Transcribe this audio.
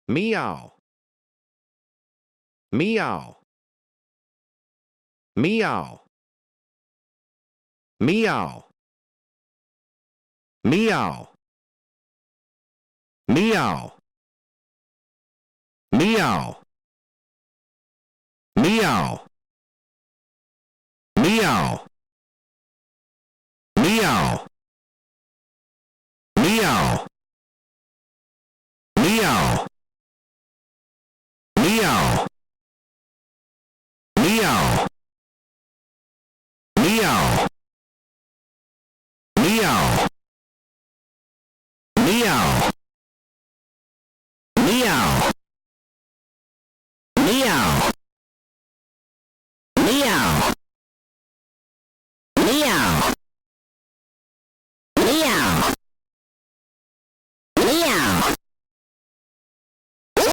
Meow. Meow. Meow. Meow. Meow. Meow. Meow. Meow. Meow. Meow. Meow. Meow. Meow. Meow. Meow. Meow. Meow. Meow. Meow.